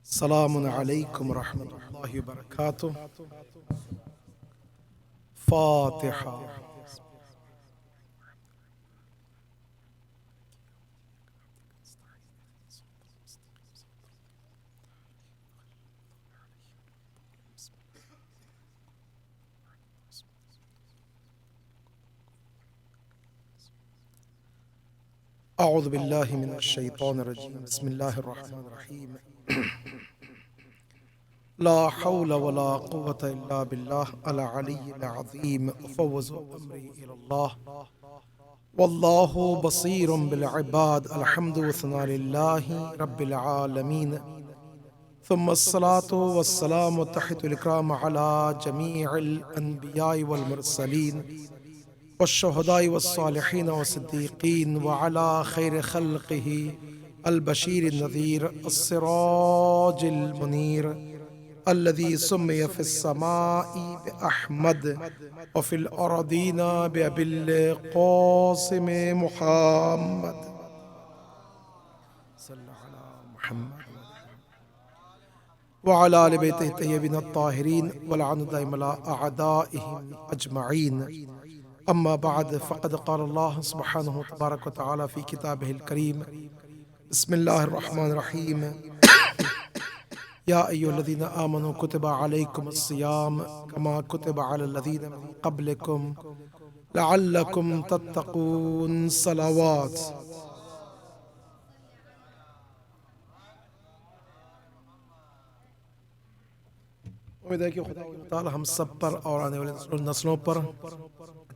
السلام علیکم ورحمۃ اللہ وبرکاتہ۔ فاتحہ۔ اعوذ باللہ من الشیطان الرجیم، بسم اللہ الرحمن الرحیم۔ لا حول ولا قوة الا باللہ العلی العظیم، افوض امری الی اللہ واللہ بصیر بالعباد، الحمد والثناء للہ رب العالمین، ثم الصلاة والسلام تحت الکرام علی جمیع الانبیاء والمرسلین والشہداء والصالحین والصدیقین وعلى خیر خلقہ البشیر النذیر السراج المنیر الذي سمي في السماء بأحمد وفي الأرضين بأبي القاسم محمد صلى على محمد وعلى آل بيته الطيبين الطاهرين ولعن دائم على أعدائهم أجمعين. أما بعد، فقد قال الله سبحانه تبارك وتعالى في كتابه الكريم: بسم الله الرحمن الرحيم. يا أيها الذين آمنوا كتب عليكم الصيام كما كتب على الذين من قبلكم لعلكم تتقون. صلوات. امید ہے کہ خدا تعالی ہم سب پر اور آنے والے نسلوں پر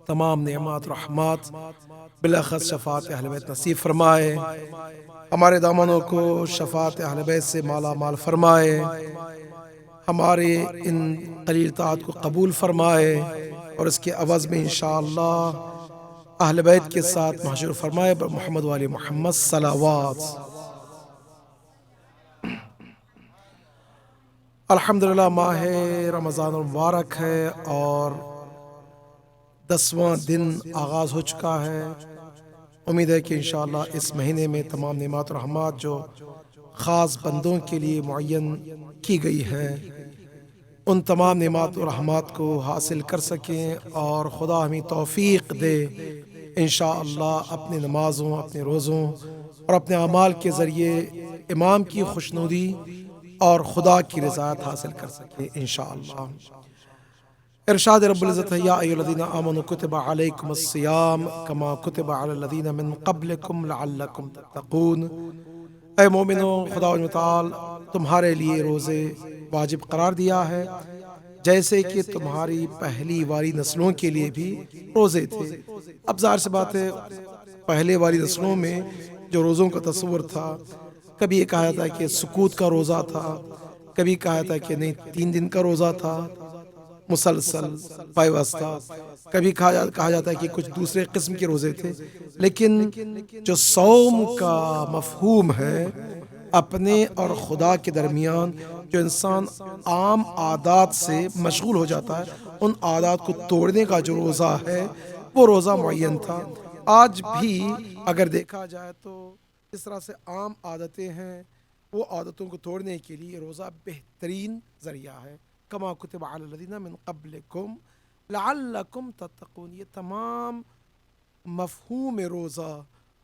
تمام نعمات رحمات بالاخص شفاعت اہل بیت نصیب فرمائے، ہمارے دامنوں کو شفاعت اہل بیت سے مالا مال فرمائے، ہمارے ان قلیل طاعت کو قبول فرمائے اور اس کے عوض میں انشاءاللہ اہل بیت کے ساتھ محشور فرمائے محمد والی محمد صلوات۔ الحمدللہ ماہ رمضان المبارک ہے اور 10واں دن آغاز ہو چکا ہے۔ امید ہے کہ انشاءاللہ اس مہینے میں تمام نعمات و رحمات جو خاص بندوں کے لیے معین کی گئی ہیں ان تمام نعمات و رحمات کو حاصل کر سکیں اور خدا ہمیں توفیق دے انشاءاللہ اپنے نمازوں، اپنے روزوں اور اپنے اعمال کے ذریعے امام کی خوشنودی اور خدا کی رضایت حاصل کر سکیں انشاءاللہ۔ ارشاد رب العزت ہے: یا ایھا الذین آمنوا کتب علیکم الصیام کما کتب علی الذین من قبلکم لعلکم تتقون۔ اے مومنو، خدا متعال تمہارے لیے روزے واجب قرار دیا ہے جیسے کہ تمہاری پہلی والی نسلوں کے لیے بھی روزے تھے۔ اب ظاہر سی بات ہے پہلے والی نسلوں میں جو روزوں کا تصور تھا، کبھی یہ کہا جاتا ہے کہ سکوت کا روزہ تھا، کبھی کہا جاتا ہے کہ نہیں 3 دن کا روزہ تھا مسلسل پیوستہ، کبھی کہا جاتا ہے کہ کچھ دوسرے قسم کے روزے تھے، لیکن جو صوم کا مفہوم ہے اپنے اور خدا کے درمیان جو انسان عام عادات سے مشغول ہو جاتا ہے ان عادات کو توڑنے کا جو روزہ ہے وہ روزہ معین تھا۔ آج بھی اگر دیکھا جائے تو اس طرح سے عام عادتیں ہیں، وہ عادتوں کو توڑنے کے لیے روزہ بہترین ذریعہ ہے۔ کما کتب علی الذین من قبلکم لعلکم تتقون، یہ تمام مفہوم روزہ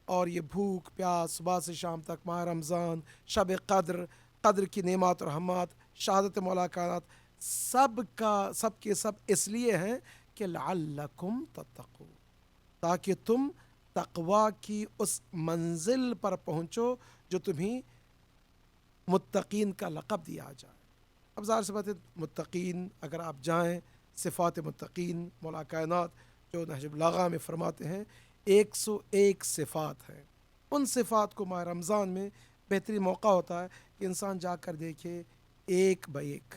اور یہ بھوک پیاس صبح سے شام تک، ماہ رمضان، شب قدر کی نعمات اور رحمات، شہادت مولا کائنات، سب کے سب اس لیے ہیں کہ لعلکم تتقون، تاکہ تم تقوی کی اس منزل پر پہنچو جو تمہیں متقین کا لقب دیا جائے۔ اب ظاہر سی بات ہے متقین اگر آپ جائیں صفات متقین مولا کائنات جو نہج البلاغہ میں فرماتے ہیں 101 صفات ہیں، ان صفات کو ماہ رمضان میں بہترین موقع ہوتا ہے کہ انسان جا کر دیکھے ایک با ایک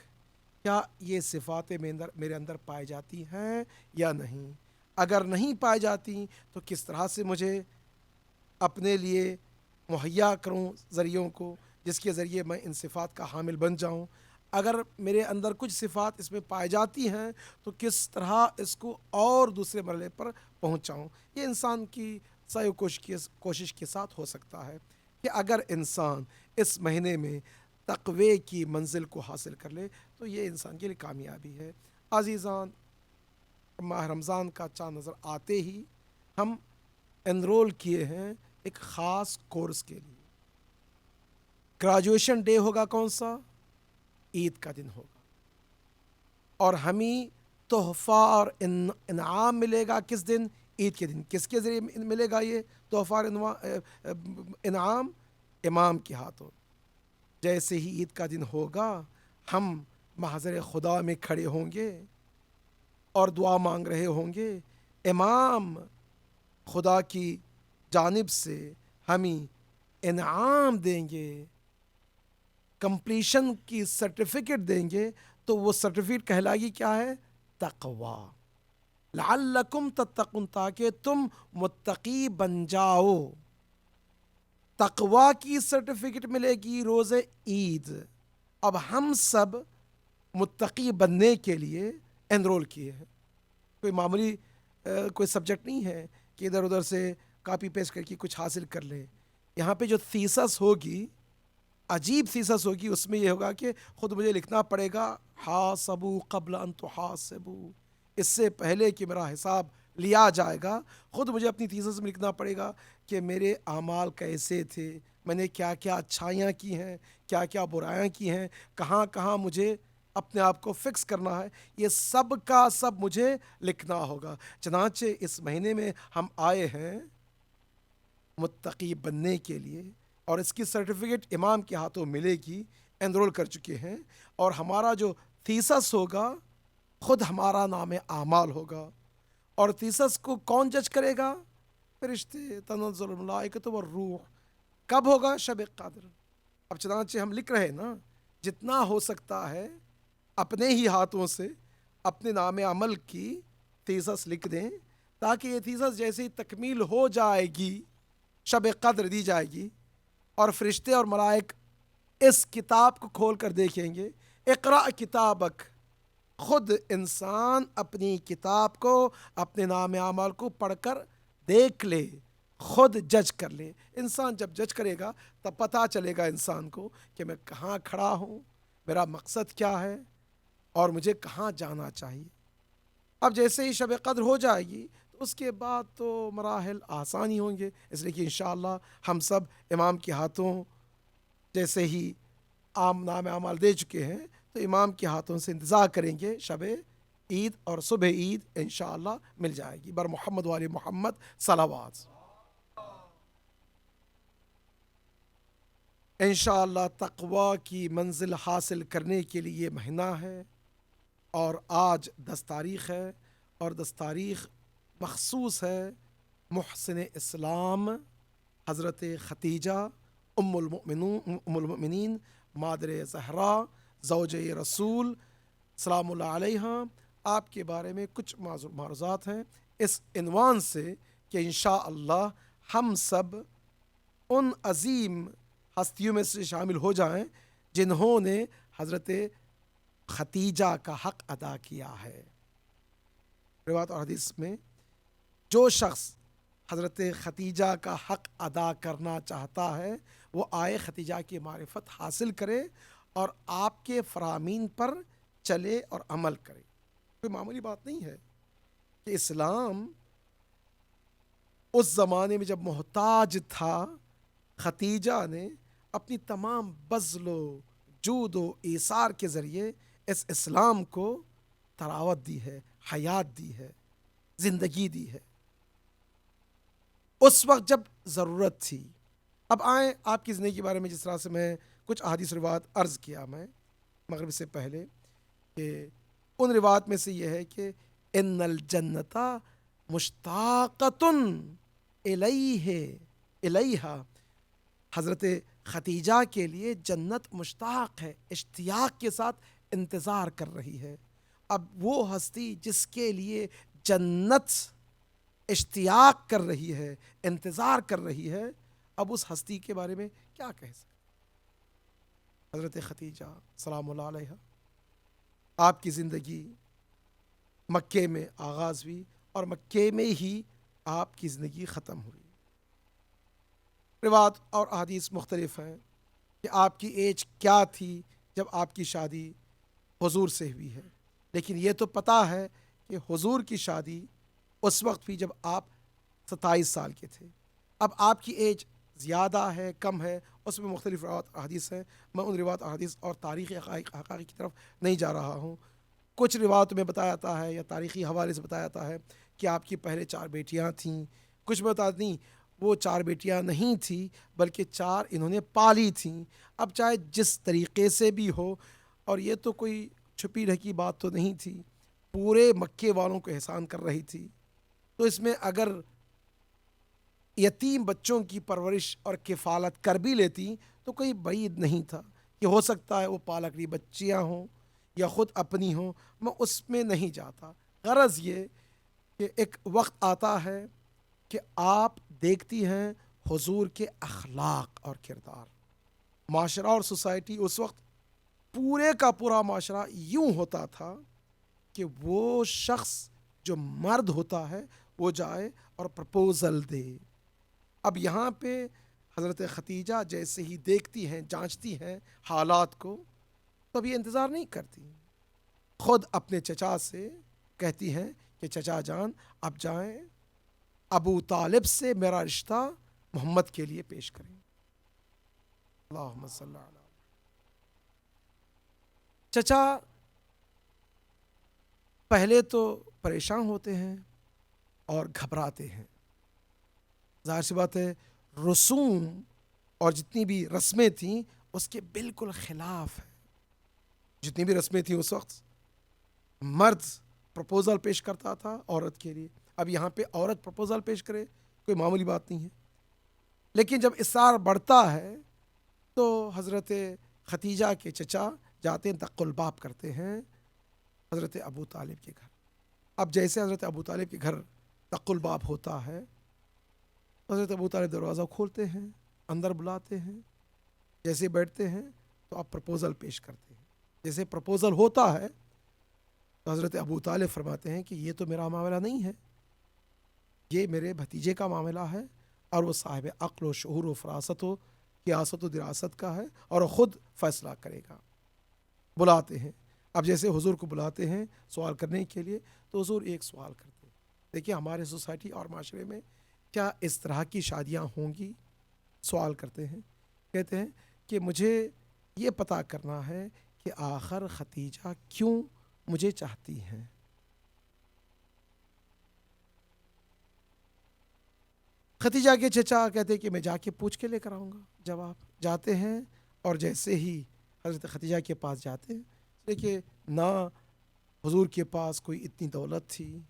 کیا یہ صفاتیں میرے اندر پائی جاتی ہیں یا نہیں۔ اگر نہیں پائی جاتی تو کس طرح سے مجھے اپنے لیے مہیا کروں ذریعوں کو جس کے ذریعے میں ان صفات کا حامل بن جاؤں۔ اگر میرے اندر کچھ صفات اس میں پائی جاتی ہیں تو کس طرح اس کو اور دوسرے مرحلے پر پہنچاؤں۔ یہ انسان کی سعی و کوشش کے ساتھ ہو سکتا ہے کہ اگر انسان اس مہینے میں تقوی کی منزل کو حاصل کر لے تو یہ انسان کے لیے کامیابی ہے۔ عزیزان، ماہ رمضان کا چاند نظر آتے ہی ہم انرول کیے ہیں ایک خاص کورس کے لیے۔ گریجویشن ڈے ہوگا کون سا؟ عید کا دن ہوگا، اور ہمیں تحفہ اور انعام ملے گا کس دن؟ عید کے دن۔ کس کے ذریعے ملے گا یہ تحفہ اور انعام؟ امام کے ہاتھوں۔ جیسے ہی عید کا دن ہوگا ہم محضر خدا میں کھڑے ہوں گے اور دعا مانگ رہے ہوں گے، امام خدا کی جانب سے ہمیں انعام دیں گے، کمپلیشن کی سرٹیفکیٹ دیں گے، تو وہ سرٹیفکیٹ کہلائے گی کیا ہے؟ تقوی، لعلکم تتقون، تاکہ تم متقی بن جاؤ۔ تقوی کی سرٹیفکیٹ ملے گی روز عید۔ اب ہم سب متقی بننے کے لیے انرول کیے ہیں۔ کوئی معمولی کوئی سبجیکٹ نہیں ہے کہ ادھر ادھر سے کاپی پیسٹ کر کے کچھ حاصل کر لے۔ یہاں پہ جو تھیسس ہوگی، عجیب تھیسس ہوگی، اس میں یہ ہوگا کہ خود مجھے لکھنا پڑے گا حاسبوا قبل ان تحاسبوا، اس سے پہلے کہ میرا حساب لیا جائے گا خود مجھے اپنی تھیسس میں لکھنا پڑے گا کہ میرے اعمال کیسے تھے، میں نے کیا کیا اچھائیاں کی ہیں، کیا کیا برائیاں کی ہیں، کہاں کہاں مجھے اپنے آپ کو فکس کرنا ہے، یہ سب کا سب مجھے لکھنا ہوگا۔ چنانچہ اس مہینے میں ہم آئے ہیں متقی بننے کے لیے، اور اس کی سرٹیفکیٹ امام کے ہاتھوں ملے گی، انرول کر چکے ہیں، اور ہمارا جو تھیسس ہوگا خود ہمارا نام اعمال ہوگا۔ اور تھیسس کو کون جج کرے گا؟ فرشتے، تنزل الملائکۃ والروح۔ کب ہوگا؟ شب قدر۔ اب چنانچہ ہم لکھ رہے ہیں نا، جتنا ہو سکتا ہے اپنے ہی ہاتھوں سے اپنے نام عمل کی تھیسس لکھ دیں، تاکہ یہ تھیسس جیسے ہی تکمیل ہو جائے گی، شب قدر دی جائے گی، اور فرشتے اور ملائک اس کتاب کو کھول کر دیکھیں گے، اقرأ کتابک، خود انسان اپنی کتاب کو، اپنے نام اعمال کو پڑھ کر دیکھ لے، خود جج کر لے۔ انسان جب جج کرے گا تب پتہ چلے گا انسان کو کہ میں کہاں کھڑا ہوں، میرا مقصد کیا ہے، اور مجھے کہاں جانا چاہیے۔ اب جیسے ہی شب قدر ہو جائے گی تو اس کے بعد تو مراحل آسانی ہوں گے، اس لیے کہ انشاءاللہ ہم سب امام کے ہاتھوں جیسے ہی نام اعمال دے چکے ہیں تو امام کے ہاتھوں سے انتظار کریں گے، شب عید اور صبح عید انشاءاللہ مل جائے گی۔ بر محمد وآل محمد صلوات۔ انشاءاللہ تقوی کی منزل حاصل کرنے کے لیے یہ مہینہ ہے، اور آج 10 تاریخ ہے، اور 10 تاریخ مخصوص ہے محسن اسلام حضرت ختیجہ ام المؤمنین مادر زہرا زوجہ رسول سلام اللہ علیہ، آپ کے بارے میں کچھ معروضات ہیں اس عنوان سے کہ انشاءاللہ ہم سب ان عظیم ہستیوں میں سے شامل ہو جائیں جنہوں نے حضرت ختیجہ کا حق ادا کیا ہے۔ روایت اور حدیث میں جو شخص حضرت ختیجہ کا حق ادا کرنا چاہتا ہے وہ آئے ختیجہ کی معرفت حاصل کرے اور آپ کے فرامین پر چلے اور عمل کرے۔ کوئی معمولی بات نہیں ہے کہ اسلام اس زمانے میں جب محتاج تھا، ختیجہ نے اپنی تمام بذل و جود و ایثار کے ذریعے اس اسلام کو تراوت دی ہے، حیات دی ہے، زندگی دی ہے اس وقت جب ضرورت تھی۔ اب آئیں آپ کی زندگی کے بارے میں، جس طرح سے میں کچھ احادیث روایات عرض کیا میں مغرب سے پہلے، کہ ان روایات میں سے یہ ہے کہ ان الجنت مشتاقۃ الیہا، حضرت ختیجہ کے لیے جنت مشتاق ہے، اشتیاق کے ساتھ انتظار کر رہی ہے۔ اب وہ ہستی جس کے لیے جنت اشتیاق کر رہی ہے، انتظار کر رہی ہے، اب اس ہستی کے بارے میں کیا کہہ سکتے؟ حضرت ختیجہ سلام اللہ علیہ، آپ کی زندگی مکے میں آغاز ہوئی اور مکے میں ہی آپ کی زندگی ختم ہوئی۔ روایات اور احادیث مختلف ہیں کہ آپ کی ایج کیا تھی جب آپ کی شادی حضور سے ہوئی ہے، لیکن یہ تو پتہ ہے کہ حضور کی شادی اس وقت ہوئی جب آپ 27 سال کے تھے۔ اب آپ کی ایج زیادہ ہے کم ہے، اس میں مختلف روایات احادیث ہیں، میں ان روایات احادیث اور تاریخی حقائق کی طرف نہیں جا رہا ہوں۔ کچھ روایتوں میں بتایا جاتا ہے یا تاریخی حوالے سے بتایا جاتا ہے کہ آپ کی پہلے 4 بیٹیاں تھیں، کچھ بتا نہیں وہ 4 بیٹیاں نہیں تھیں بلکہ 4 انہوں نے پالی تھیں۔ اب چاہے جس طریقے سے بھی ہو، اور یہ تو کوئی چھپی رکھی بات تو نہیں تھی، پورے مکے والوں کو احسان کر رہی تھی، تو اس میں اگر یتیم بچوں کی پرورش اور کفالت کر بھی لیتی تو کوئی بعید نہیں تھا کہ ہو سکتا ہے وہ پالکڑی بچیاں ہوں یا خود اپنی ہوں، میں اس میں نہیں جاتا۔ غرض یہ کہ ایک وقت آتا ہے کہ آپ دیکھتی ہیں حضور کے اخلاق اور کردار، معاشرہ اور سوسائٹی اس وقت پورے کا پورا معاشرہ یوں ہوتا تھا کہ وہ شخص جو مرد ہوتا ہے وہ جائے اور پرپوزل دے۔ اب یہاں پہ حضرت ختیجہ جیسے ہی دیکھتی ہیں، جانچتی ہیں حالات کو، تو اب یہ انتظار نہیں کرتی، خود اپنے چچا سے کہتی ہیں کہ چچا جان اب جائیں ابو طالب سے میرا رشتہ محمد کے لیے پیش کریں۔ اللہم صلی علی چچا پہلے تو پریشان ہوتے ہیں اور گھبراتے ہیں، ظاہر سی بات ہے رسوم اور جتنی بھی رسمیں تھیں اس کے بالکل خلاف ہے۔ جتنی بھی رسمیں تھیں اس وقت مرد پرپوزل پیش کرتا تھا عورت کے لیے، اب یہاں پہ عورت پرپوزل پیش کرے کوئی معمولی بات نہیں ہے، لیکن جب اصرار بڑھتا ہے تو حضرت ختیجہ کے چچا جاتے ہیں، دق الباب کرتے ہیں حضرت ابو طالب کے گھر۔ اب جیسے حضرت ابو طالب کے گھر دق الباب ہوتا ہے، حضرت ابو طالب دروازہ کھولتے ہیں، اندر بلاتے ہیں، جیسے بیٹھتے ہیں تو آپ پرپوزل پیش کرتے ہیں۔ جیسے پرپوزل ہوتا ہے تو حضرت ابو طالب فرماتے ہیں کہ یہ تو میرا معاملہ نہیں ہے، یہ میرے بھتیجے کا معاملہ ہے، اور وہ صاحب عقل و شعور و فراست و قیاست و دراست کا ہے اور وہ خود فیصلہ کرے گا۔ بلاتے ہیں، اب جیسے حضور کو بلاتے ہیں سوال کرنے کے لیے تو حضور ایک سوال کرتے ہیں۔ دیکھیے ہمارے سوسائٹی اور معاشرے میں کیا اس طرح کی شادیاں ہوں گی؟ سوال کرتے ہیں، کہتے ہیں کہ مجھے یہ پتہ کرنا ہے کہ آخر ختیجہ کیوں مجھے چاہتی ہیں۔ ختیجہ کے چچا کہتے ہیں کہ میں جا کے پوچھ کے لے کر آؤں گا جواب۔ جاتے ہیں اور جیسے ہی حضرت ختیجہ کے پاس جاتے ہیں، دیکھیے نہ حضور کے پاس کوئی اتنی دولت تھی،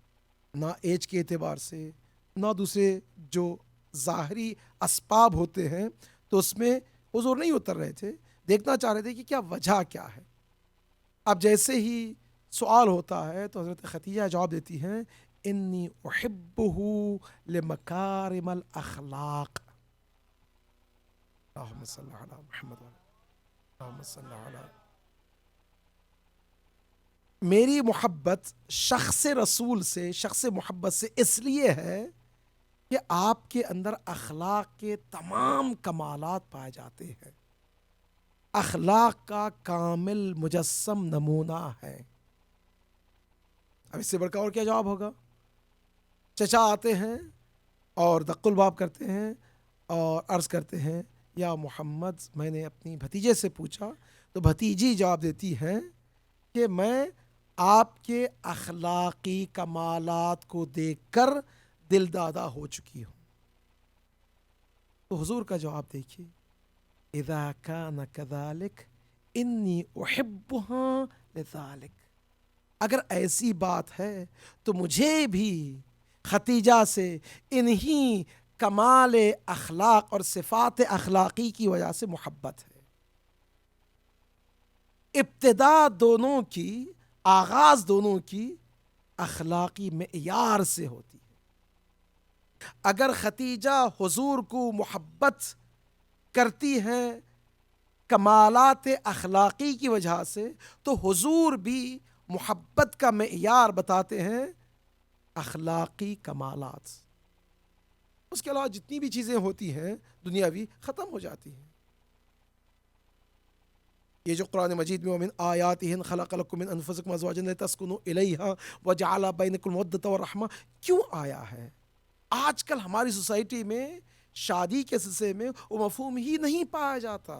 نہ ایج کے اعتبار سے، نہ دوسرے جو ظاہری اسباب ہوتے ہیں تو اس میں حضور نہیں اتر رہے تھے، دیکھنا چاہ رہے تھے کہ کیا وجہ کیا ہے۔ اب جیسے ہی سوال ہوتا ہے تو حضرت ختیجہ جواب دیتی ہیں انی احبہ لمکارم الاخلاق۔ اللہم صلی علی محمد اللہم صلی علی۔ میری محبت شخص رسول سے، شخص محبت سے اس لیے ہے کہ آپ کے اندر اخلاق کے تمام کمالات پائے جاتے ہیں، اخلاق کا کامل مجسم نمونہ ہے۔ اب اس سے بڑھ کر اور کیا جواب ہوگا؟ چچا آتے ہیں اور دق الباب کرتے ہیں اور عرض کرتے ہیں یا محمد میں نے اپنی بھتیجے سے پوچھا تو بھتیجی جواب دیتی ہیں کہ میں آپ کے اخلاقی کمالات کو دیکھ کر دل دادہ ہو چکی ہوں۔ تو حضور کا جواب دیکھیے اذا کان کذالک انی احبها لذالک، اگر ایسی بات ہے تو مجھے بھی ختیجہ سے انہی کمال اخلاق اور صفات اخلاقی کی وجہ سے محبت ہے۔ ابتدا دونوں کی، آغاز دونوں کی اخلاقی معیار سے ہوتی ہے۔ اگر ختیجہ حضور کو محبت کرتی ہیں کمالات اخلاقی کی وجہ سے تو حضور بھی محبت کا معیار بتاتے ہیں اخلاقی کمالات۔ اس کے علاوہ جتنی بھی چیزیں ہوتی ہیں دنیاوی ختم ہو جاتی ہیں۔ یہ جو قرآن مجید میں ومن آیاتہ خلق لکم من انفسکم ازواجا لتسکنوا الیہا وجعل بینکم المودۃ والرحمہ کیوں آیا ہے؟ آج کل ہماری سوسائٹی میں شادی کے سلسلے میں وہ مفہوم ہی نہیں پایا جاتا.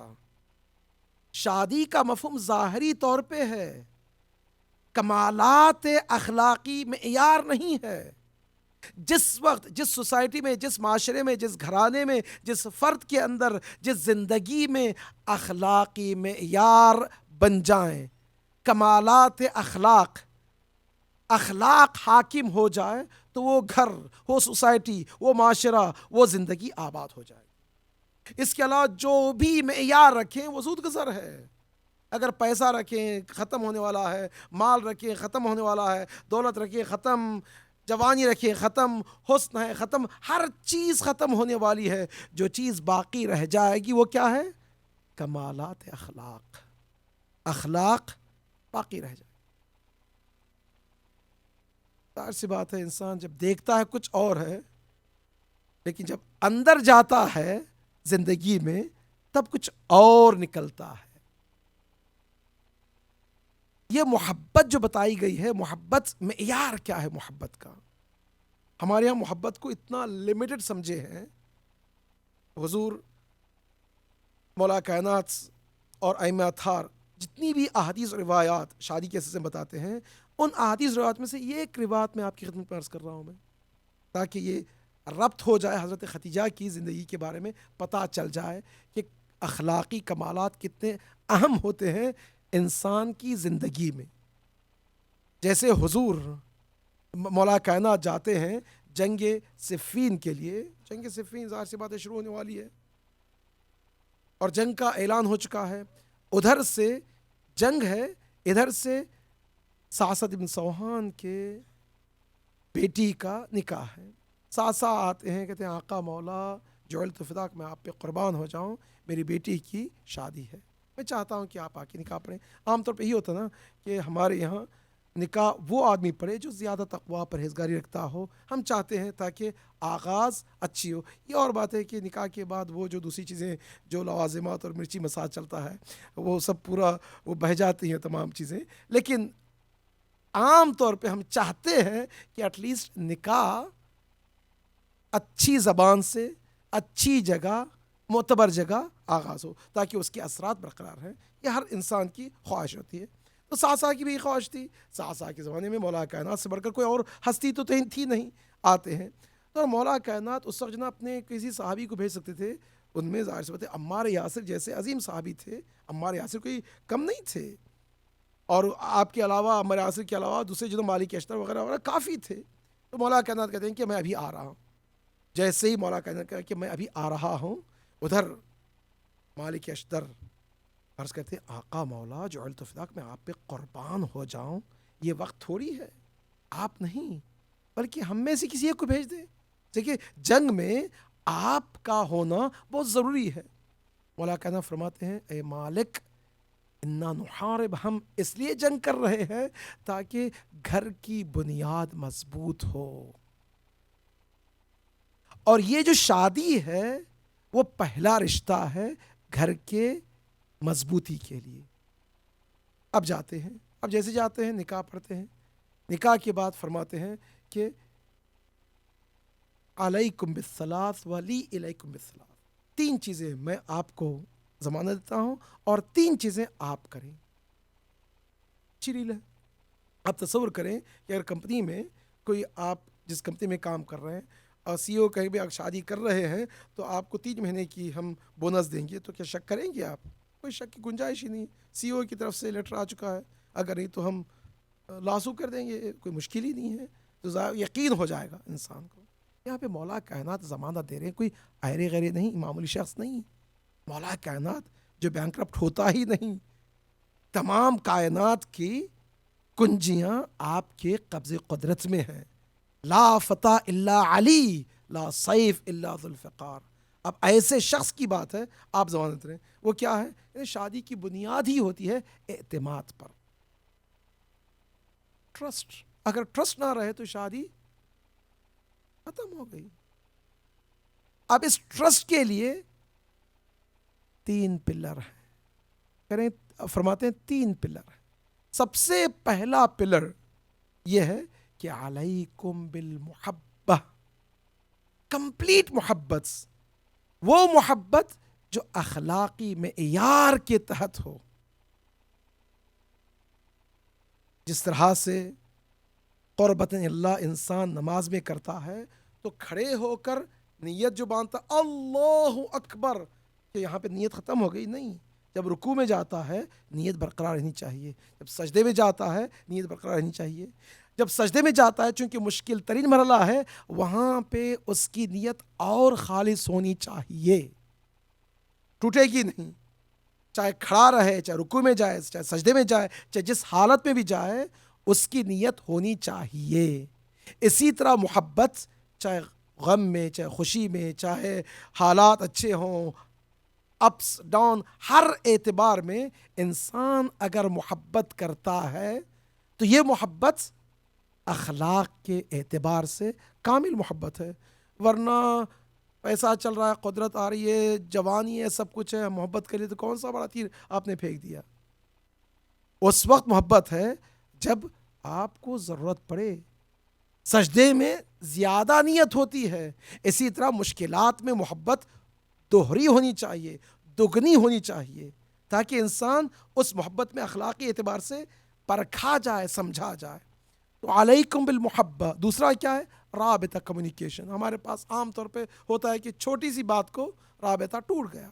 شادی کا مفہوم ظاہری طور پہ ہے، کمالات اخلاقی معیار نہیں ہے. جس وقت جس سوسائٹی میں، جس معاشرے میں، جس گھرانے میں، جس فرد کے اندر، جس زندگی میں اخلاقی معیار بن جائیں، کمالات اخلاق حاکم ہو جائے، تو وہ گھر، وہ سوسائٹی، وہ معاشرہ، وہ زندگی آباد ہو جائے. اس کے علاوہ جو بھی معیار رکھیں وہ زود گذر ہے. اگر پیسہ رکھیں ختم ہونے والا ہے، مال رکھیں ختم ہونے والا ہے، دولت رکھیں ختم، جوانی رکھیں ختم، حسن ہے ختم، ہر چیز ختم ہونے والی ہے. جو چیز باقی رہ جائے گی وہ کیا ہے؟ کمالات اخلاق باقی رہ جائے. ظاہر سی بات ہے انسان جب دیکھتا ہے کچھ اور ہے، لیکن جب اندر جاتا ہے زندگی میں تب کچھ اور نکلتا ہے. یہ محبت جو بتائی گئی ہے، محبت معیار کیا ہے محبت کا؟ ہمارے یہاں محبت کو اتنا لمیٹڈ سمجھے ہیں. حضور مولا کائنات اور ائمہ اطہار جتنی بھی احادیث اور روایات شادی کے سلسلے میں بتاتے ہیں، ان احادیث روایات میں سے یہ ایک روایت میں آپ کی خدمت میں عرض کر رہا ہوں میں، تاکہ یہ ربط ہو جائے حضرت خدیجہ کی زندگی کے بارے میں پتہ چل جائے کہ اخلاقی کمالات کتنے اہم ہوتے ہیں انسان کی زندگی میں. جیسے حضور مولا کائنات جاتے ہیں جنگ صفین کے لیے. جنگ صفین ظاہر سی باتیں شروع ہونے والی ہے اور جنگ کا اعلان ہو چکا ہے. ادھر سے جنگ ہے، ادھر سے سعصت بن سوحان کے بیٹی کا نکاح ہے. ساسا آتے ہیں، کہتے ہیں آقا مولا جعلت فداک، میں آپ پہ قربان ہو جاؤں، میری بیٹی کی شادی ہے، میں چاہتا ہوں کہ آپ آ کے نکاح پڑھیں. عام طور پہ یہ ہوتا نا کہ ہمارے یہاں نکاح وہ آدمی پڑھے جو زیادہ تقویٰ پرہیزگاری رکھتا ہو. ہم چاہتے ہیں تاکہ آغاز اچھی ہو. یہ اور بات ہے کہ نکاح کے بعد وہ جو دوسری چیزیں، جو لوازمات اور مرچی مساج چلتا ہے، وہ سب پورا وہ بہہ جاتی ہیں تمام چیزیں. لیکن عام طور پہ ہم چاہتے ہیں کہ ایٹ لیسٹ نکاح اچھی زبان سے، اچھی جگہ، معتبر جگہ آغاز ہو تاکہ اس کے اثرات برقرار ہیں. یہ ہر انسان کی خواہش ہوتی ہے. تو ساسا کی بھی خواہش تھی. ساسا کے زمانے میں مولا کائنات سے بڑھ کر کوئی اور ہستی تو تھی نہیں. آتے ہیں تو مولا کائنات اس وقت جناب اپنے کسی صحابی کو بھیج سکتے تھے. ان میں ظاہر سی بات ہے عمار یاسر جیسے عظیم صحابی تھے. عمار یاسر کوئی کم نہیں تھے، اور آپ کے علاوہ، عمار یاسر کے علاوہ دوسرے جو مالک اشتر وغیرہ وغیرہ کافی تھے. تو مولا کائنات کہتے ہیں کہ میں ابھی آ رہا ہوں. جیسے ہی مولا کائنات کہا کہ میں ابھی آ رہا ہوں، ادھر مالک اشتر عرض کرتے ہیں آقا مولا جعلت فداک، میں آپ پہ قربان ہو جاؤں. یہ وقت تھوڑی ہے، آپ نہیں بلکہ ہم میں سے کسی ایک کو بھیج دیں. دیکھیے جنگ میں آپ کا ہونا بہت ضروری ہے. مولا کائنات فرماتے ہیں اے مالک انا نحارب، ہم اس لیے جنگ کر رہے ہیں تاکہ گھر کی بنیاد مضبوط ہو. اور یہ جو شادی ہے وہ پہلا رشتہ ہے گھر کے مضبوطی کے لیے. اب جاتے ہیں، اب جیسے جاتے ہیں نکاح پڑھتے ہیں. نکاح کے بعد فرماتے ہیں کہ علیکم بالثلاث ولی الیکم بالثلاث، 3 چیزیں میں آپ کو ضمانت دیتا ہوں اور 3 چیزیں آپ کریں. چریل ہے. آپ تصور کریں کہ اگر کمپنی میں کوئی، آپ جس کمپنی میں کام کر رہے ہیں اور سی او کہیں بھی آپ شادی کر رہے ہیں تو آپ کو 3 مہینے کی ہم بونس دیں گے، تو کیا شک کریں گے آپ؟ کوئی شک کی گنجائش ہی نہیں. سی او کی طرف سے لیٹر آ چکا ہے، اگر نہیں تو ہم لاسو کر دیں گے، کوئی مشکل ہی نہیں ہے. تو یقین ہو جائے گا انسان کو. یہاں پہ مولا کائنات ضمانت دے رہے ہیں، کوئی ایرے غیرے نہیں، معمولی شخص نہیں. مولا کائنات جو بینکرپٹ ہوتا ہی نہیں. تمام کائنات کی کنجیاں آپ کے قبض قدرت میں ہیں. لا فتح الا علی، لا سیف الا ذو الفقار. اب ایسے شخص کی بات ہے آپ ضمانت رہیں. وہ کیا ہے؟ یعنی شادی کی بنیاد ہی ہوتی ہے اعتماد پر، ٹرسٹ. اگر ٹرسٹ نہ رہے تو شادی ختم ہو گئی. اب اس ٹرسٹ کے لیے 3 پلر ہیں. کریں فرماتے ہیں 3 پلر ہیں. سب سے پہلا پلر یہ ہے کہ علیکم بالمحبہ، کمپلیٹ محبت، وہ محبت جو اخلاقی معیار کے تحت ہو. جس طرح سے قربۃ اللہ انسان نماز میں کرتا ہے تو کھڑے ہو کر نیت جو باندھتا اللہ اکبر، کہ یہاں پہ نیت ختم ہو گئی، نہیں. جب رکوع میں جاتا ہے نیت برقرار رہنی چاہیے، جب سجدے میں جاتا ہے نیت برقرار رہنی چاہیے. جب سجدے میں جاتا ہے چونکہ مشکل ترین مرحلہ ہے، وہاں پہ اس کی نیت اور خالص ہونی چاہیے، ٹوٹے گی نہیں. چاہے کھڑا رہے، چاہے رکوع میں جائے، چاہے سجدے میں جائے، چاہے جس حالت میں بھی جائے، اس کی نیت ہونی چاہیے. اسی طرح محبت، چاہے غم میں، چاہے خوشی میں، چاہے حالات اچھے ہوں، اپس ڈاؤن، ہر اعتبار میں انسان اگر محبت کرتا ہے تو یہ محبت اخلاق کے اعتبار سے کامل محبت ہے. ورنہ پیسہ چل رہا ہے، قدرت آ رہی ہے، جوانی ہے، سب کچھ ہے، محبت کے لیے تو کون سا بڑا تیر آپ نے پھینک دیا. اس وقت محبت ہے جب آپ کو ضرورت پڑے. سجدے میں زیادہ نیت ہوتی ہے، اسی طرح مشکلات میں محبت دوہری ہونی چاہیے، دگنی ہونی چاہیے، تاکہ انسان اس محبت میں اخلاقی اعتبار سے پرکھا جائے، سمجھا جائے. تو علیکم بالمحبہ. دوسرا کیا ہے؟ رابطہ، کمیونیکیشن. ہمارے پاس عام طور پہ ہوتا ہے کہ چھوٹی سی بات کو رابطہ ٹوٹ گیا.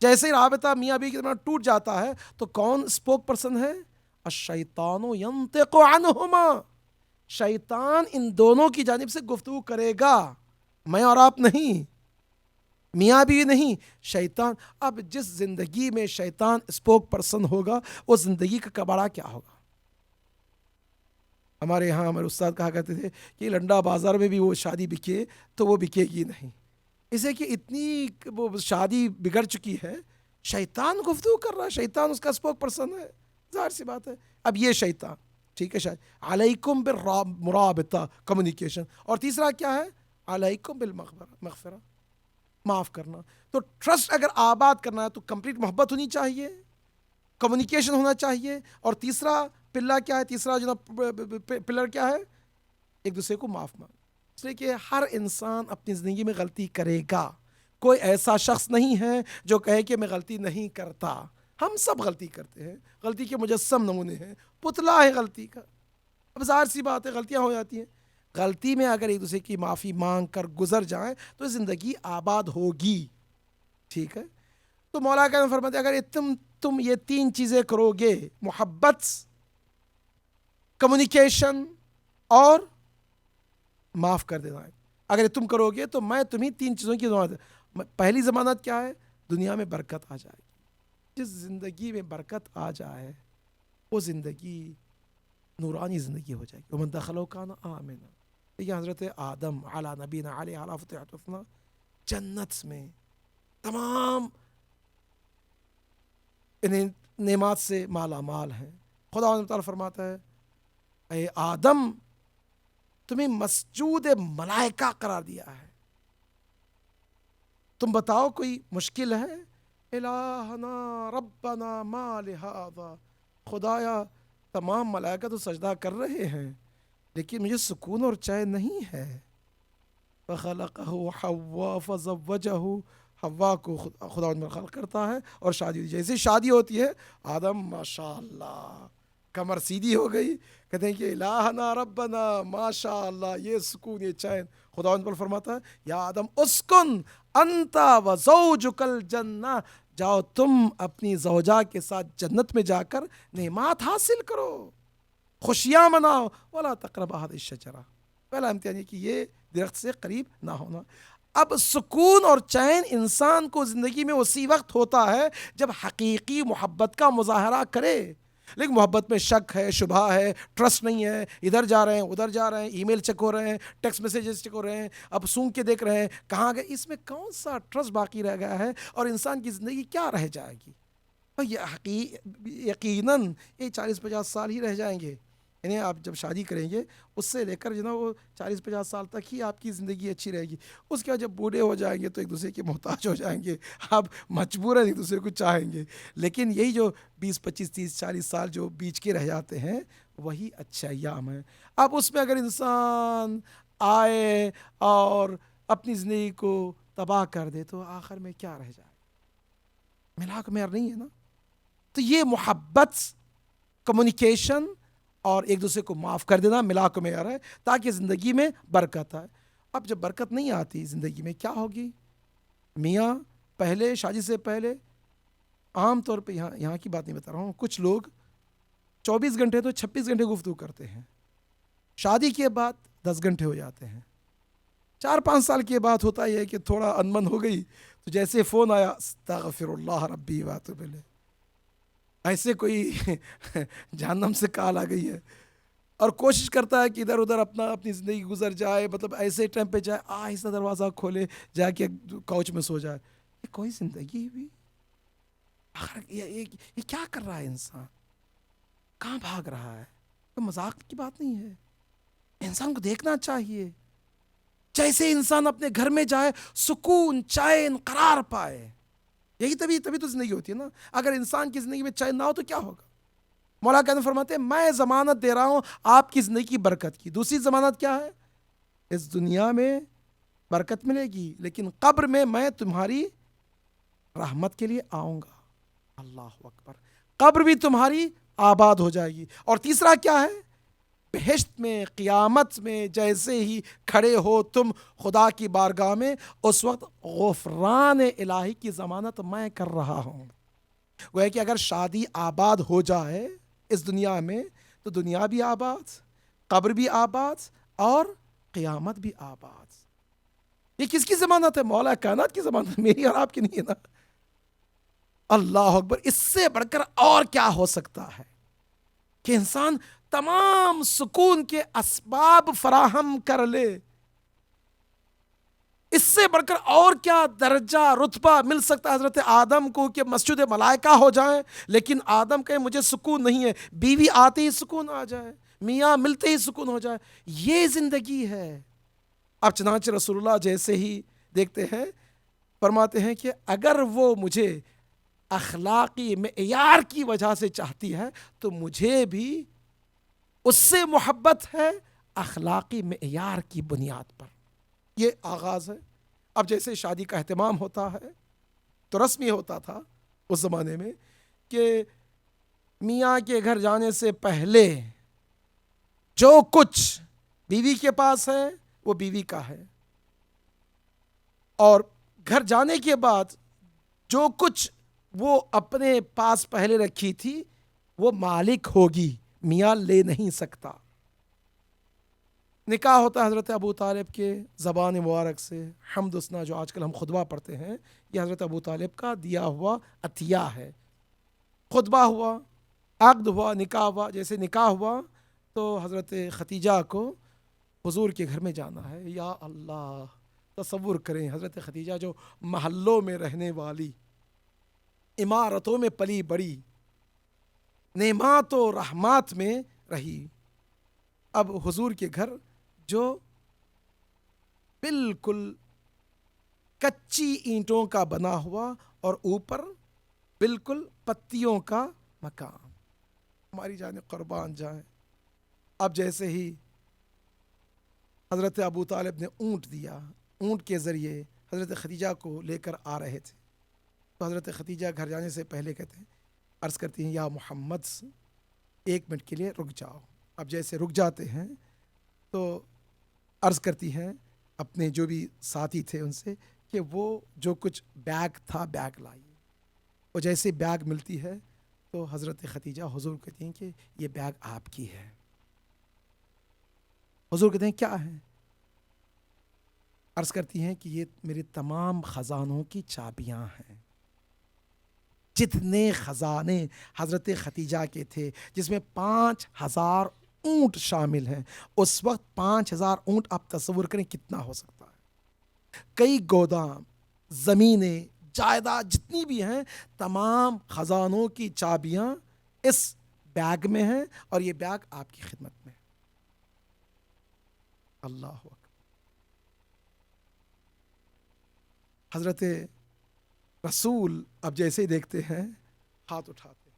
جیسے ہی رابطہ میاں بیوی کے درمیان ٹوٹ جاتا ہے تو کون اسپوک پرسن ہے؟ الشیطان ینطق عنہما. شیطان ان دونوں کی جانب سے گفتگو کرے گا، میں اور آپ نہیں، میاں بیوی نہیں، شیطان. اب جس زندگی میں شیطان اسپوک پرسن ہوگا اس زندگی کا کباڑہ کیا ہوگا؟ ہمارے یہاں ہمارے استاد کہا کرتے تھے کہ لنڈا بازار میں بھی وہ شادی بکے تو وہ بکے گی نہیں. اسے کہ اتنی وہ شادی بگڑ چکی ہے، شیطان گفتگو کر رہا ہے، شیطان اس کا اسپوک پرسن ہے، ظاہر سی بات ہے. اب یہ شیطان، ٹھیک ہے، شاید علیکم بالمرابطہ، کمیونیکیشن. اور تیسرا کیا ہے؟ علیکم بالمغفرہ، معاف کرنا. تو ٹرسٹ اگر آباد کرنا ہے تو کمپلیٹ محبت ہونی چاہیے، کمیونیکیشن ہونا چاہیے، اور تیسرا پلر کیا ہے؟ تیسرا جو پلر کیا ہے؟ ایک دوسرے کو معاف مانگ. اس لیے کہ ہر انسان اپنی زندگی میں غلطی کرے گا. کوئی ایسا شخص نہیں ہے جو کہے کہ میں غلطی نہیں کرتا. ہم سب غلطی کرتے ہیں، غلطی کے مجسم نمونے ہیں، پتلا ہے غلطی کا. اب ظاہر سی بات ہے غلطیاں ہو جاتی ہیں. غلطی میں اگر ایک دوسرے کی معافی مانگ کر گزر جائیں تو زندگی آباد ہوگی. ٹھیک ہے. تو مولا کا فرماتے ہیں اگر تم یہ 3 چیزیں کرو گے، محبت، کمیونیکیشن اور معاف کر دینا ہے، اگر تم کرو گے تو میں تمہیں 3 چیزوں کی ضمانت. پہلی ضمانت کیا ہے؟ دنیا میں برکت آ جائے گی. جس زندگی میں برکت آ جائے وہ زندگی نورانی زندگی ہو جائے گی. ومن دخلہ کان آمنا. یہ حضرت آدم علی نبینا علیہ الصلوۃ جنت میں تمام انہیں نعمات سے مالا مال ہیں. خدا تعالیٰ فرماتا ہے اے آدم تمہیں مسجود ملائکہ قرار دیا ہے، تم بتاؤ کوئی مشکل ہے؟ الہنا ربنا ما لہذا. خدایا تمام ملائکہ تو سجدہ کر رہے ہیں لیکن مجھے سکون اور چین نہیں ہے. فخلقہ حوا فزوجہ. حوا کو خدا ان خلق کرتا ہے اور شادی ہوتی. جیسے شادی ہوتی ہے آدم ماشاءاللہ کمر سیدھی ہو گئی، کہتے ہیں کہ الہنا ربنا ماشاءاللہ، یہ سکون، یہ چین. خدا ان پر فرماتا ہے یا آدم اسکن انت و زوجک الجنہ. جاؤ تم اپنی زوجہ کے ساتھ جنت میں جا کر نعمات حاصل کرو، خوشیاں مناؤ. ولا تقربا هذه الشجرہ. پہلا امتحان یہ کہ یہ درخت سے قریب نہ ہونا. اب سکون اور چین انسان کو زندگی میں اسی وقت ہوتا ہے جب حقیقی محبت کا مظاہرہ کرے. لیکن محبت میں شک ہے، شبہ ہے، ٹرسٹ نہیں ہے، ادھر جا رہے ہیں ادھر جا رہے ہیں، ای میل چیک ہو رہے ہیں، ٹیکسٹ میسیجز چیک ہو رہے ہیں، اب سونگ کے دیکھ رہے ہیں کہاں گئے. اس میں کون سا ٹرسٹ باقی رہ گیا ہے اور انسان کی زندگی کیا رہ جائے گی؟ اور یہ یقیناً یہ 40-50 سال ہی رہ جائیں گے. یعنی آپ جب شادی کریں گے اس سے لے کر جو نا وہ 40-50 سال تک ہی آپ کی زندگی اچھی رہے گی. اس کے بعد جب بوڑھے ہو جائیں گے تو ایک دوسرے کے محتاج ہو جائیں گے, آپ مجبوراً ایک دوسرے کو چاہیں گے. لیکن یہی جو 20-25-30-40 سال جو بیچ کے رہ جاتے ہیں وہی اچھا ایام ہے. اب اس میں اگر انسان آئے اور اپنی زندگی کو تباہ کر دے تو آخر میں کیا رہ جائے؟ ملاک معیار نہیں ہے نا. تو یہ محبت, کمیونیکیشن اور ایک دوسرے کو معاف کر دینا ملاک معیار ہے تاکہ زندگی میں برکت آئے. اب جب برکت نہیں آتی زندگی میں کیا ہوگی؟ میاں پہلے شادی سے پہلے عام طور پہ یہاں کی بات نہیں بتا رہا ہوں, کچھ لوگ 24 گھنٹے تو 26 گھنٹے گفتگو کرتے ہیں, شادی کے بعد 10 گھنٹے ہو جاتے ہیں. 4-5 سال کے بعد ہوتا یہ ہے کہ تھوڑا انمن ہو گئی تو جیسے فون آیا استغفر اللہ ربی واتوب الیہ, ایسے کوئی جہنم سے کال آ گئی ہے, اور کوشش کرتا ہے کہ ادھر ادھر اپنی زندگی گزر جائے, مطلب ایسے ٹائم پہ جائے آہستہ دروازہ کھولے جا کے کوچ میں سو جائے. یہ کوئی زندگی بھی؟ آخر یہ کیا کر رہا ہے انسان؟ کہاں بھاگ رہا ہے؟ تو مذاق کی بات نہیں ہے. انسان کو دیکھنا چاہیے جیسے انسان اپنے گھر میں جائے سکون چین قرار پائے. یہی تبھی تو زندگی ہوتی ہے نا. اگر انسان کی زندگی میں چین نہ ہو تو کیا ہوگا؟ مولا کہتے فرماتے ہیں میں ضمانت دے رہا ہوں آپ کی زندگی کی برکت کی. دوسری ضمانت کیا ہے؟ اس دنیا میں برکت ملے گی لیکن قبر میں تمہاری رحمت کے لیے آؤں گا. اللہ اکبر. قبر بھی تمہاری آباد ہو جائے گی. اور تیسرا کیا ہے؟ بہشت میں قیامت میں جیسے ہی کھڑے ہو تم خدا کی بارگاہ میں, اس وقت غفران الہی کی ضمانت میں کر رہا ہوں. وہ ہے کہ اگر شادی آباد ہو جائے اس دنیا میں تو دنیا بھی آباد, قبر بھی آباد اور قیامت بھی آباد. یہ کس کی ضمانت ہے؟ مولا کائنات کی ضمانت, میری اور آپ کی نہیں ہے نا. اللہ اکبر. اس سے بڑھ کر اور کیا ہو سکتا ہے کہ انسان تمام سکون کے اسباب فراہم کر لے؟ اس سے بڑھ کر اور کیا درجہ رتبہ مل سکتا ہے حضرت آدم کو کہ مسجد ملائکہ ہو جائیں لیکن آدم کہے مجھے سکون نہیں ہے, بیوی آتے ہی سکون آ جائے, میاں ملتے ہی سکون ہو جائے. یہ زندگی ہے. اب چنانچہ رسول اللہ جیسے ہی دیکھتے ہیں فرماتے ہیں کہ اگر وہ مجھے اخلاقی معیار کی وجہ سے چاہتی ہے تو مجھے بھی اس سے محبت ہے اخلاقی معیار کی بنیاد پر. یہ آغاز ہے. اب جیسے شادی کا اہتمام ہوتا ہے تو رسمی ہوتا تھا اس زمانے میں کہ میاں کے گھر جانے سے پہلے جو کچھ بیوی کے پاس ہے وہ بیوی کا ہے, اور گھر جانے کے بعد جو کچھ وہ اپنے پاس پہلے رکھی تھی وہ مالک ہوگی, میاں لے نہیں سکتا. نکاح ہوتا ہے حضرت ابو طالب کے زبان مبارک سے, حمد و ثنا جو آج کل ہم خطبہ پڑھتے ہیں یہ حضرت ابو طالب کا دیا ہوا عطیہ ہے. خطبہ ہوا, عقد ہوا, نکاح ہوا. جیسے نکاح ہوا تو حضرت ختیجہ کو حضور کے گھر میں جانا ہے. یا اللہ, تصور کریں حضرت ختیجہ جو محلوں میں رہنے والی, عمارتوں میں پلی بڑی, نعمات و رحمات میں رہی, اب حضور کے گھر جو بالکل کچی اینٹوں کا بنا ہوا اور اوپر بالکل پتیوں کا مکان, ہماری جانیں قربان جائیں. اب جیسے ہی حضرت ابو طالب نے اونٹ دیا, اونٹ کے ذریعے حضرت ختیجہ کو لے کر آ رہے تھے, تو حضرت ختیجہ گھر جانے سے پہلے کہتے ہیں, عرض کرتی ہیں یا محمد 1 منٹ کے لیے رک جاؤ. اب جیسے رک جاتے ہیں تو عرض کرتی ہیں اپنے جو بھی ساتھی تھے ان سے کہ وہ جو کچھ بیگ تھا بیگ لائیے. اور جیسے بیگ ملتی ہے تو حضرت ختیجہ حضور کہتی ہیں کہ یہ بیگ آپ کی ہے. حضور کہتے ہیں کیا ہے؟ عرض کرتی ہیں کہ یہ میرے تمام خزانوں کی چابیاں ہیں. جتنے خزانے حضرت ختیجہ کے تھے جس میں 5000 اونٹ شامل ہیں, اس وقت 5000 اونٹ آپ تصور کریں کتنا ہو سکتا ہے. کئی گودام, زمینیں, جائیداد جتنی بھی ہیں, تمام خزانوں کی چابیاں اس بیگ میں ہے اور یہ بیگ آپ کی خدمت میں ہے۔ اللہ اکبر۔ حضرت رسول اب جیسے ہی دیکھتے ہیں ہاتھ اٹھاتے ہیں،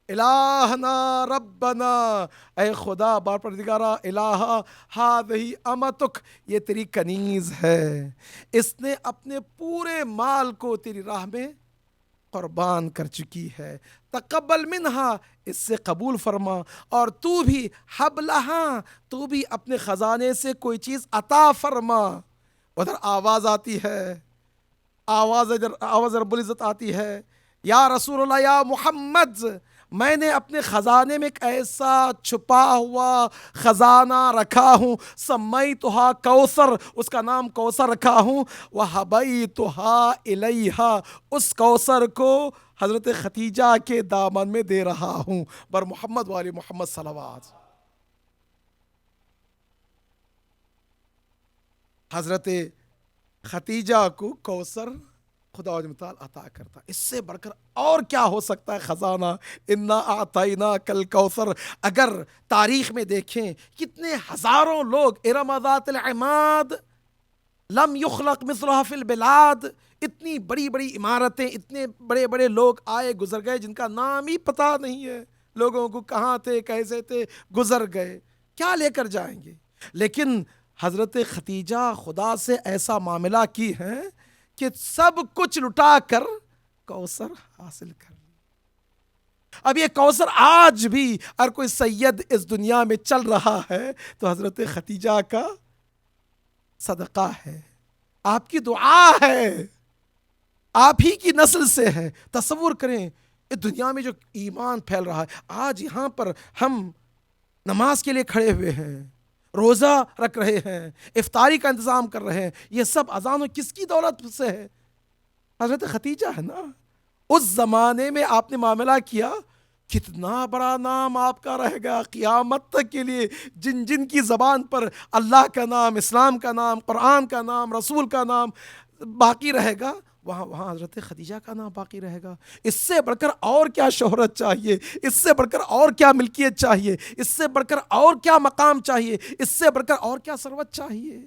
الہنا ربنا، اے خدا بار پروردگارا، الہ ہذہ امتک، یہ تیری کنیز ہے، اس نے اپنے پورے مال کو تیری راہ میں قربان کر چکی ہے، تقبل منہا، اس سے قبول فرما، اور تو بھی حبلہا، تو بھی اپنے خزانے سے کوئی چیز عطا فرما۔ ادھر آواز آتی ہے، آواز رب العزت آتی ہے، یا رسول اللہ، یا محمد، میں نے اپنے خزانے میں ایک ایسا چھپا ہوا خزانہ رکھا ہوں، سمیتھا کوثر، اس کا نام کوثر رکھا ہوں، وَحَبَیْتُهَا إِلَیْہَا، اس کوثر کو حضرت ختیجہ کے دامن میں دے رہا ہوں، بر محمد والی محمد صلوات۔ حضرت ختیجہ کو کوثر خدا متعال عطا کرتا، اس سے بڑھ کر اور کیا ہو سکتا ہے خزانہ؟ انا اعطیناک الکوثر۔ اگر تاریخ میں دیکھیں کتنے ہزاروں لوگ، ارم ذات العماد لم یخلق مثلها فی البلاد، اتنی بڑی بڑی عمارتیں، اتنے بڑے بڑے لوگ آئے گزر گئے جن کا نام ہی پتہ نہیں ہے لوگوں کو، کہاں تھے، کیسے تھے، گزر گئے، کیا لے کر جائیں گے؟ لیکن حضرت ختیجہ خدا سے ایسا معاملہ کی ہے کہ سب کچھ لٹا کر کوثر حاصل کر لی۔ اب یہ کوثر آج بھی اگر کوئی سید اس دنیا میں چل رہا ہے تو حضرت ختیجہ کا صدقہ ہے، آپ کی دعا ہے، آپ ہی کی نسل سے ہے۔ تصور کریں اس دنیا میں جو ایمان پھیل رہا ہے، آج یہاں پر ہم نماز کے لیے کھڑے ہوئے ہیں، روزہ رکھ رہے ہیں، افطاری کا انتظام کر رہے ہیں، یہ سب اذان و کس کی دولت سے ہے؟ حضرت ختیجہ ہے نا۔ اس زمانے میں آپ نے معاملہ کیا، کتنا بڑا نام آپ کا رہ گیا قیامت تک کے لیے، جن جن کی زبان پر اللہ کا نام، اسلام کا نام، قرآن کا نام، رسول کا نام باقی رہے گا، وہاں حضرت ختیجہ کا نام باقی رہے گا۔ اس سے بڑھ کر اور کیا شہرت چاہیے؟ اس سے بڑھ کر اور کیا ملکیت چاہیے؟ اس سے بڑھ کر اور کیا مقام چاہیے؟ اس سے بڑھ کر اور کیا ثروت چاہیے؟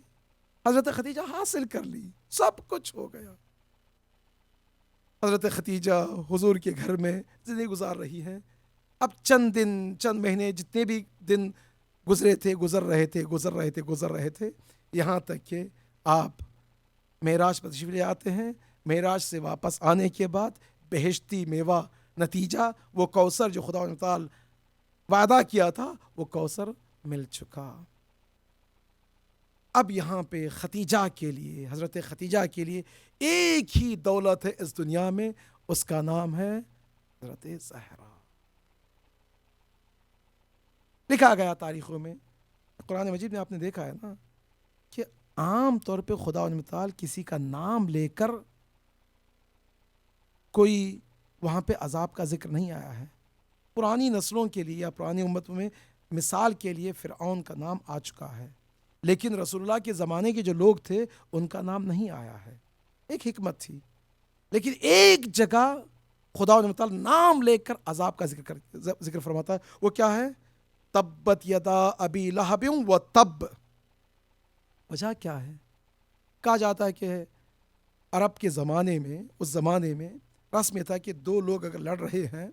حضرت ختیجہ حاصل کر لی، سب کچھ ہو گیا۔ حضرت ختیجہ حضور کے گھر میں زندگی گزار رہی ہیں۔ اب چند دن، چند مہینے، جتنے بھی دن گزرے تھے، گزر رہے تھے، یہاں تک کہ آپ معراج پر تشریف لے آتے ہیں۔ معراج سے واپس آنے کے بعد بہشتی میوہ، نتیجہ وہ کوثر جو خدا تعالی وعدہ کیا تھا، وہ کوثر مل چکا۔ اب یہاں پہ ختیجہ کے لیے، حضرت ختیجہ کے لیے ایک ہی دولت ہے اس دنیا میں، اس کا نام ہے حضرت زہرا۔ لکھا گیا تاریخوں میں، قرآن مجید میں آپ نے دیکھا ہے نا کہ عام طور پہ خدا متعال کسی کا نام لے کر کوئی وہاں پہ عذاب کا ذکر نہیں آیا ہے۔ پرانی نسلوں کے لیے یا پرانی امتوں میں مثال کے لیے فرعون کا نام آ چکا ہے، لیکن رسول اللہ کے زمانے کے جو لوگ تھے ان کا نام نہیں آیا ہے۔ ایک حکمت تھی، لیکن ایک جگہ خدا متعال نام لے کر عذاب کا ذکر فرماتا ہے، وہ کیا ہے؟ تبت یدا ابی لہب و تب۔ وجہ کیا ہے؟ کہا جاتا ہے کہ عرب کے زمانے میں، اس زمانے میں رسم یہ تھا کہ دو لوگ اگر لڑ رہے ہیں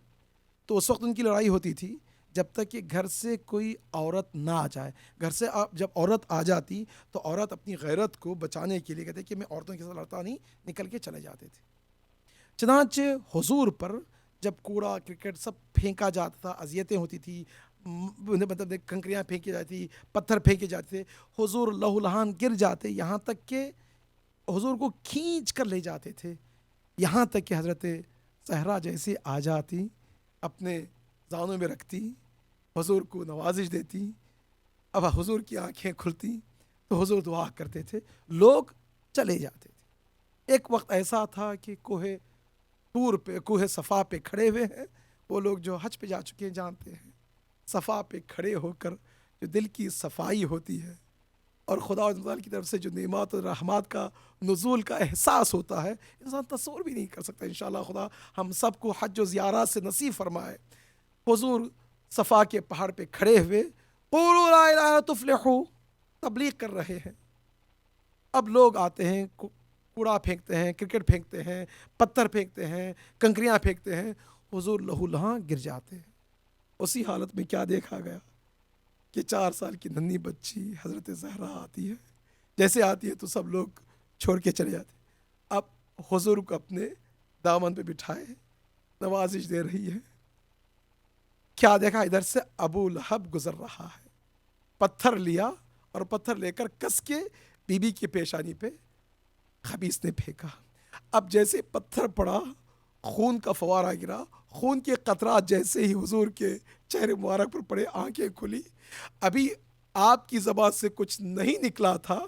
تو اس وقت ان کی لڑائی ہوتی تھی جب تک کہ گھر سے کوئی عورت نہ آ جائے۔ گھر سے جب عورت آ جاتی تو عورت اپنی غیرت کو بچانے کے لیے کہتے کہ میں عورتوں کے ساتھ لڑتا نہیں، نکل کے چلے جاتے تھے۔ چنانچہ حضور پر جب کوڑا کرکٹ سب پھینکا جاتا تھا، اذیتیں ہوتی تھی، مطلب کنکریاں پھینکی جاتی، پتھر پھینکے جاتے تھے، حضور لہو لہان گر جاتے، یہاں تک کہ حضور کو کھینچ کر لے جاتے تھے، یہاں تک کہ حضرت زہرا جیسے آ جاتی، اپنے زانوں میں رکھتی، حضور کو نوازش دیتی، اب حضور کی آنکھیں کھلتی تو حضور دعا کرتے تھے، لوگ چلے جاتے تھے۔ ایک وقت ایسا تھا کہ کوہ صفا پہ کھڑے ہوئے ہیں، وہ لوگ جو حج پہ جا چکے ہیں جانتے ہیں، صفا پہ کھڑے ہو کر جو دل کی صفائی ہوتی ہے اور خدا تعالی کی طرف سے جو نعمات اور رحمات کا نزول کا احساس ہوتا ہے، انسان تصور بھی نہیں کر سکتا۔ انشاءاللہ خدا ہم سب کو حج و زیارات سے نصیب فرمائے۔ حضور صفا کے پہاڑ پہ کھڑے ہوئے قولوا لا الہ الا تفلحوا تبلیغ کر رہے ہیں۔ اب لوگ آتے ہیں، کوڑا پھینکتے ہیں، کرکٹ پھینکتے ہیں، پتھر پھینکتے ہیں، کنکریاں پھینکتے ہیں، حضور لہو لہاں گر جاتے ہیں۔ اسی حالت میں کیا دیکھا گیا کہ 4 سال کی ننھی بچی حضرت زہرا آتی ہے، جیسے آتی ہے تو سب لوگ چھوڑ کے چلے جاتے ہیں۔ اب حضور کو اپنے دامن پہ بٹھائے نوازش دے رہی ہے۔ کیا دیکھا؟ ادھر سے ابو لہب گزر رہا ہے، پتھر لیا اور پتھر لے کر کس کے بی بی کی پیشانی پہ خبیث نے پھینکا۔ اب جیسے پتھر پڑا، خون کا فوارہ گرا، خون کے قطرات جیسے ہی حضور کے چہرے مبارک پر پڑے، آنکھیں کھلی۔ ابھی آپ کی زبان سے کچھ نہیں نکلا تھا،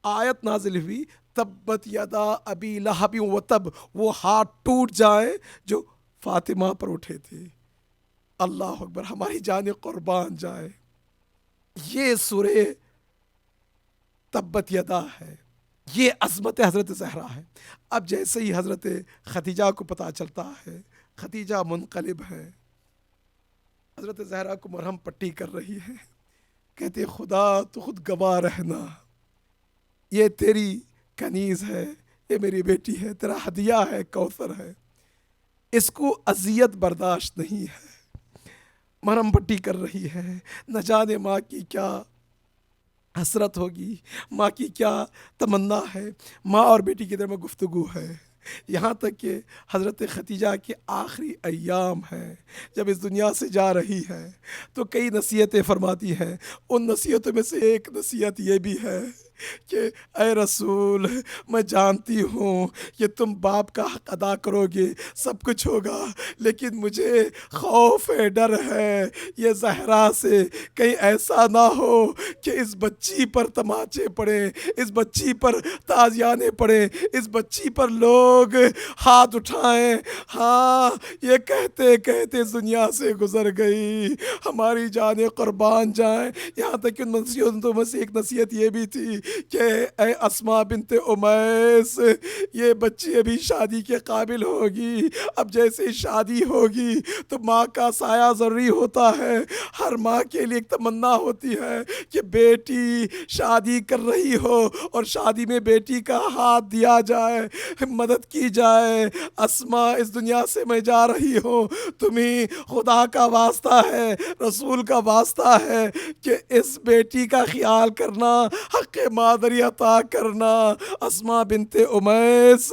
آیت نازل ہوئی تبت یدا ابی لہب و تب، وہ ہاتھ ٹوٹ جائے جو فاطمہ پر اٹھے تھے۔ اللہ اکبر، ہماری جان قربان جائے۔ یہ سورہ تبت یدا ہے، یہ عظمت حضرت زہرا ہے۔ اب جیسے ہی حضرت خدیجہ کو پتہ چلتا ہے، خدیجہ منقلب ہے، حضرت زہرا کو مرہم پٹی کر رہی ہے، کہتے خدا تو خود گواہ رہنا، یہ تیری کنیز ہے، یہ میری بیٹی ہے، تیرا ہدیہ ہے، کوثر ہے، اس کو اذیت برداشت نہیں ہے۔ مرہم پٹی کر رہی ہے، نہ جانے ماں کی کیا حسرت ہوگی، ماں کی کیا تمنا ہے، ماں اور بیٹی کی درمیان گفتگو ہے۔ یہاں تک کہ حضرت خدیجہ کے آخری ایام ہیں، جب اس دنیا سے جا رہی ہے تو کئی نصیحتیں فرماتی ہیں۔ ان نصیحتوں میں سے ایک نصیحت یہ بھی ہے کہ اے رسول، میں جانتی ہوں کہ تم باپ کا حق ادا کرو گے، سب کچھ ہوگا، لیکن مجھے خوف ہے، ڈر ہے یہ زہرا سے کہیں ایسا نہ ہو کہ اس بچی پر تماچے پڑیں، اس بچی پر تازیانے پڑیں، اس بچی پر لوگ ہاتھ اٹھائیں۔ ہاں، یہ کہتے کہتے دنیا سے گزر گئی، ہماری جانیں قربان جائیں۔ یہاں تک کہ ان نصیحتوں میں سے ایک نصیحت یہ بھی تھی کہ اے اسماء بنت امیس، یہ بچی ابھی شادی کے قابل ہوگی، اب جیسے شادی ہوگی تو ماں کا سایہ ضروری ہوتا ہے۔ ہر ماں کے لیے ایک تمنا ہوتی ہے کہ بیٹی شادی کر رہی ہو اور شادی میں بیٹی کا ہاتھ دیا جائے، مدد کی جائے۔ اسماء، اس دنیا سے میں جا رہی ہوں، تمہیں خدا کا واسطہ ہے، رسول کا واسطہ ہے کہ اس بیٹی کا خیال کرنا، حق مادری عطا کرنا۔ اسماء بنت امیس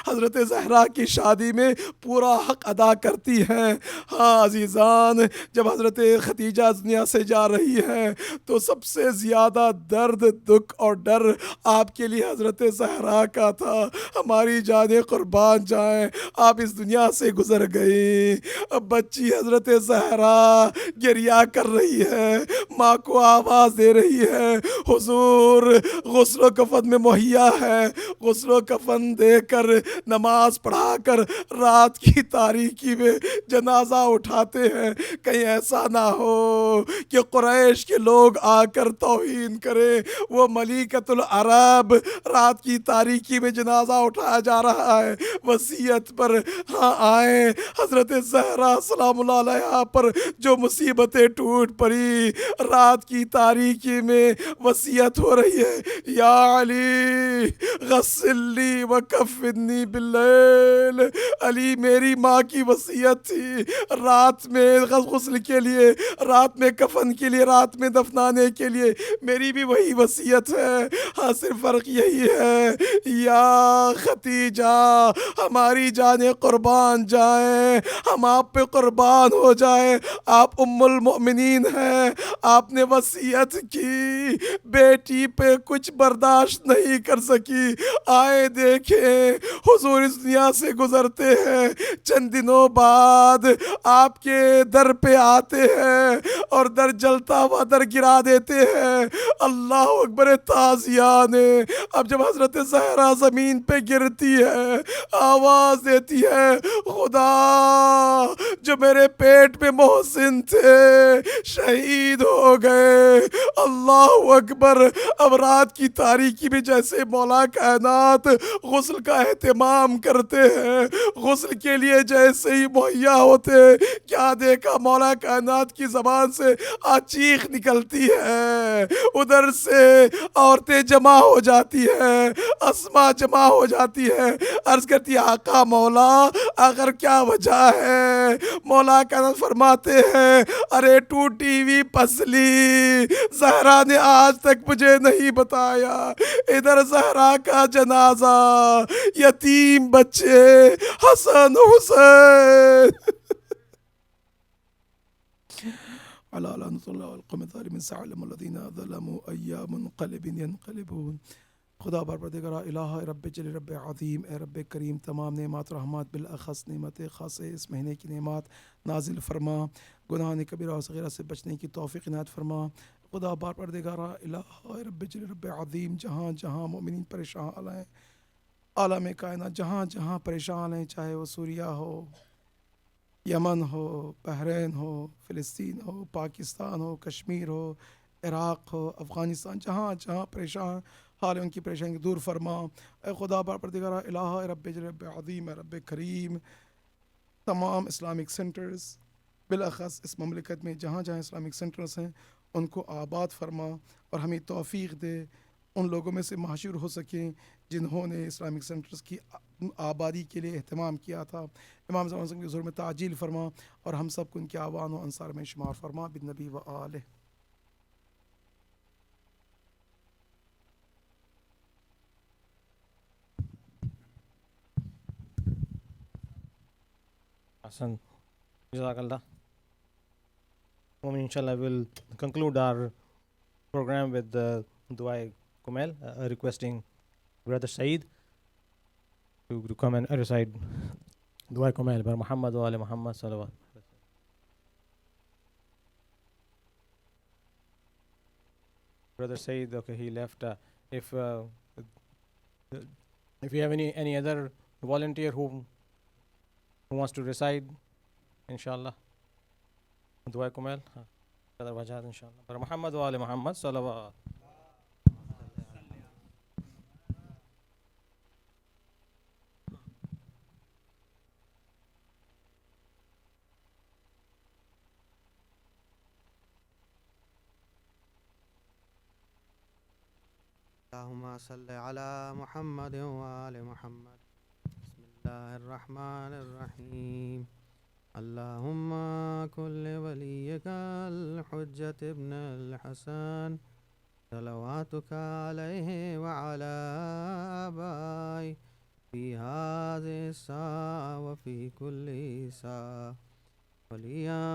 حضرت زہرا کی شادی میں پورا حق ادا کرتی ہیں۔ ہاں عزیزان، جب حضرت خدیجہ دنیا سے جا رہی ہیں تو سب سے زیادہ درد، دکھ اور ڈر آپ کے لیے حضرت زہرا کا تھا۔ ہماری جانیں قربان جائیں، آپ اس دنیا سے گزر گئی۔ اب بچی حضرت زہرا گریہ کر رہی ہے، ماں کو آواز دے رہی ہے، حضور غسل و کفن میں مہیا ہے، غسل و کفن دے کر، نماز پڑھا کر رات کی تاریکی میں جنازہ اٹھاتے ہیں، کہیں ایسا نہ ہو کہ قریش کے لوگ آ کر توہین کریں۔ وہ ملیکۃ العرب رات کی تاریکی میں جنازہ اٹھایا جا رہا ہے، وصیت پر ہاں آئیں۔ حضرت زہرا سلام اللہ علیہا پر جو مصیبتیں ٹوٹ پڑی، رات کی تاریکی میں وصیت ہو رہی ہے، یا علی غسل لی وکفنی باللیل۔ علی، میری ماں کی وصیت تھی رات میں غسل کے لیے، رات میں کفن کے لیے، رات میں دفنانے کے لیے، میری بھی وہی وصیت ہے۔ ہاں، صرف فرق یہی ہے، یا خدیجہ ہماری جانیں قربان جائیں، ہم آپ پہ قربان ہو جائیں، آپ ام المؤمنین ہیں، آپ نے وصیت کی، بیٹی پہ کچھ برداشت نہیں کر سکی۔ آئے دیکھیں، حضور اس دنیا سے گزرتے ہیں، چند دنوں بعد آپ کے در پہ آتے ہیں اور در جلتا ہوا در گرا دیتے ہیں۔ اللہ اکبر، تازیانے۔ اب جب حضرت زہرا زمین پہ گرتی ہے، آواز دیتی ہے، خدا جو جو میرے پیٹ میں محسن تھے شہید ہو گئے۔ اللہ اکبر۔ اب رات کی تاریکی میں جیسے مولا کائنات غسل کا اہتمام کرتے ہیں، غسل کے لیے جیسے ہی مہیا ہوتے، کیا دیکھا مولا کائنات کی زبان سے چیخ نکلتی ہے، ادھر سے عورتیں جمع ہو جاتی ہیں، اسما جمع ہو جاتی ہے، عرض کرتی ہے آقا مولا اگر کیا وجہ ہے؟ مولا کائنات فرماتے ہیں ارے ٹوٹی ہوئی پسلی، زہرا نے آج تک مجھے نہیں بتایا، ادھر زہرا کا جنازہ، یتیم بچے، حسن حسین على لعنة الله والقوم الظالمين سيعلم الذين ظلموا أي منقلب ينقلبون۔ خدا پروردگارا الہ رب جل رب عظیم، اے رب کریم تمام نعمات رحمات بالاخص نعمت خاص اس مہینے کی نعمات نازل فرما، گناہ کبیرہ و صغیرہ سے بچنے کی توفیق عنایت فرما۔ خدا پروردگارا الہ رب جل رب عظیم، جہاں جہاں مومنین پریشان ہیں، عالم کائنات جہاں جہاں پریشان ہیں، چاہے وہ سوریہ ہو، یمن ہو، بحرین ہو، فلسطین ہو، پاکستان ہو، کشمیر ہو، عراق ہو، افغانستان، جہاں جہاں پریشان حال ان کی پریشانی دور فرما۔ اے خدا پروردگارا الہ رب جل رب عظیم، اے رب کریم تمام اسلامک سینٹرز بالاخص اس مملکت میں جہاں جہاں اسلامک سینٹرز ہیں ان کو آباد فرما، اور ہمیں توفیق دے ان لوگوں میں سے محشور ہو سکیں جنہوں نے اسلامک سینٹرز کی آبادی کے لیے اہتمام کیا تھا۔ امام زمان کے حضور میں تعجیل فرما، اور ہم سب کو ان کے اعوان و انصار میں شمار فرما بالنبی و آلہ۔ Hasan, Jazakallah. Inshallah, we'll conclude our program with the Dua Kumail, requesting Brother Saeed to come and recite Dua Kumail by Muhammad wa ali Muhammad salawat. Brother Saeed, okay, he left. If you have any other volunteer who wants to recite, inshallah, Dua Kumail, Brother Wajad, inshallah. By Muhammad wa ali Muhammad salawat. اللهم صل على محمد وآل محمد بسم الله الرحمن الرحيم اللهم كن لوليك الحجة ابن الحسن صلواتك عليه وعلى آبائه في هذه الساعة وفي كل ساعة وليا